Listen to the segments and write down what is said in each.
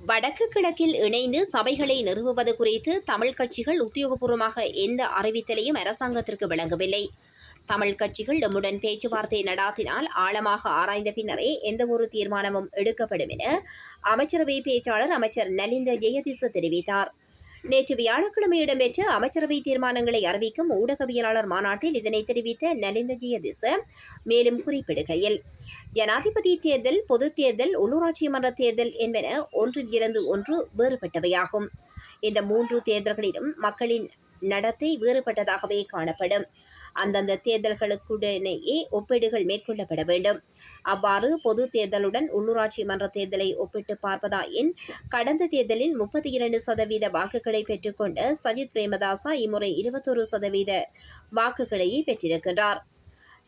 வடக்கு கிழக்கில் இணைந்து சபைகளை நிறுவுவது குறித்து தமிழ் கட்சிகள் உத்தியோகபூர்வமாக எந்த அறிவித்தலையும் அரசாங்கத்திற்கு வழங்கவில்லை. தமிழ் கட்சிகள் நம்முடன் பேச்சுவார்த்தை நடாத்தினால் ஆழமாக ஆராய்ந்த பின்னரே எந்தவொரு தீர்மானமும் எடுக்கப்படும் என அமைச்சரவை பேச்சாளர் அமைச்சர் நலிந்த ஜெயதிச தெரிவித்தார். நேற்று வியாழக்கிழமை இடம்பெற்ற அமைச்சரவை தீர்மானங்களை அறிவிக்கும் ஊடகவியலாளர் மாநாட்டில் இதனை தெரிவித்த நலிந்த ஜெயதிச மேலும் குறிப்பிடுகையில், ஜனாதிபதி தேர்தல், பொதுத் தேர்தல், உள்ளூராட்சி மன்ற தேர்தல் என்பன ஒன்றில் இருந்து ஒன்று வேறுபட்டவையாகும். இந்த 3 தேர்தல்களிலும் மக்களின் நடத்தை வேறுபட்டதாகவே காணப்படும். அந்தந்த தேர்தல்களுக்குடனேயே ஒப்பீடுகள் மேற்கொள்ளப்பட வேண்டும். அவ்வாறு பொது தேர்தலுடன் உள்ளூராட்சி மன்ற தேர்தலை ஒப்பிட்டு பார்ப்பதாயின், கடந்த தேர்தலில் 32% வாக்குகளை பெற்றுக்கொண்ட சஜித் பிரேமதாசா இம்முறை 21% வாக்குகளையே பெற்றிருக்கின்றார்.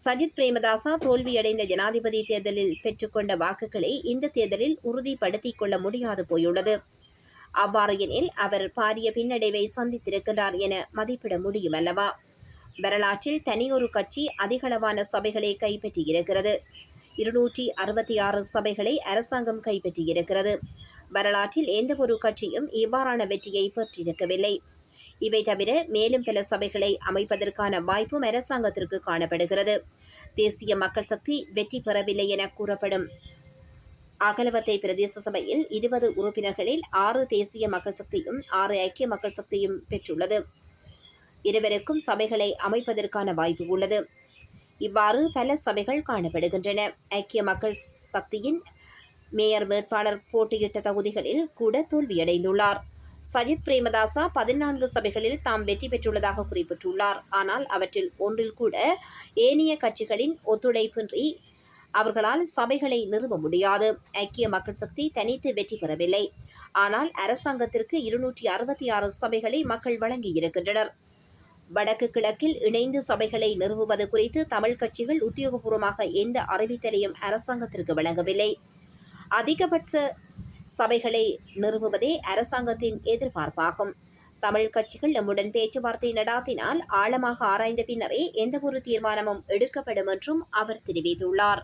சஜித் பிரேமதாசா தோல்வியடைந்த ஜனாதிபதி தேர்தலில் பெற்றுக்கொண்ட வாக்குகளை இந்த தேர்தலில் உறுதிப்படுத்திக் கொள்ள முடியாது போயுள்ளது. அவ்வாறு எனில் அவர் பாரிய பின்னடைவை சந்தித்திருக்கிறார் என மதிப்பிட முடியும் அல்லவா? வரலாற்றில் தனியொரு கட்சி அதிகளவான சபைகளை கைப்பற்றியிருக்கிறது. 266 சபைகளை அரசாங்கம் கைப்பற்றியிருக்கிறது. வரலாற்றில் எந்தவொரு கட்சியும் இவ்வாறான வெற்றியை பெற்றிருக்கவில்லை. இவை தவிர மேலும் பல சபைகளை அமைப்பதற்கான வாய்ப்பும் அரசாங்கத்திற்கு காணப்படுகிறது. தேசிய மக்கள் சக்தி வெற்றி பெறவில்லை என கூறப்படும் அகலவத்தை பிரதேச சபையில் 20 உறுப்பினர்களில் 6 தேசிய மக்கள் சக்தியும் 6 ஐக்கிய மக்கள் சக்தியும் பெற்றுள்ளது. இருவருக்கும் சபைகளை அமைப்பதற்கான வாய்ப்பு உள்ளது. இவ்வாறு பல சபைகள் காணப்படுகின்றன. ஐக்கிய மக்கள் சக்தியின் மேயர் வேட்பாளர் போட்டியிட்ட தொகுதிகளில் கூட தோல்வியடைந்துள்ளார். சஜித் பிரேமதாசா 14 சபைகளில் தாம் வெற்றி பெற்றுள்ளதாக குறிப்பிட்டுள்ளார். ஆனால் அவற்றில் ஒன்றில் கூட ஏனைய கட்சிகளின் ஒத்துழைப்பின்றி அவர்களால் சபைகளை நிறுவ முடியாது. ஐக்கிய மக்கள் சக்தி தனித்து வெற்றி பெறவில்லை. ஆனால் அரசாங்கத்திற்கு 266 சபைகளை மக்கள் வழங்கியிருக்கின்றனர். வடக்கு கிழக்கில் இணைந்து சபைகளை நிறுவுவது குறித்து தமிழ் கட்சிகள் உத்தியோகபூர்வமாக எந்த அறிவித்தலையும் அரசாங்கத்திற்கு வழங்கவில்லை. அதிகபட்ச சபைகளை நிறுவுவதே அரசாங்கத்தின் எதிர்பார்ப்பாகும். தமிழ் கட்சிகள் நம்முடன் பேச்சுவார்த்தை நடாத்தினால் ஆழமாக ஆராய்ந்த பின்னரே எந்தவொரு தீர்மானமும் எடுக்கப்படும் என்றும் அவர் தெரிவித்துள்ளார்.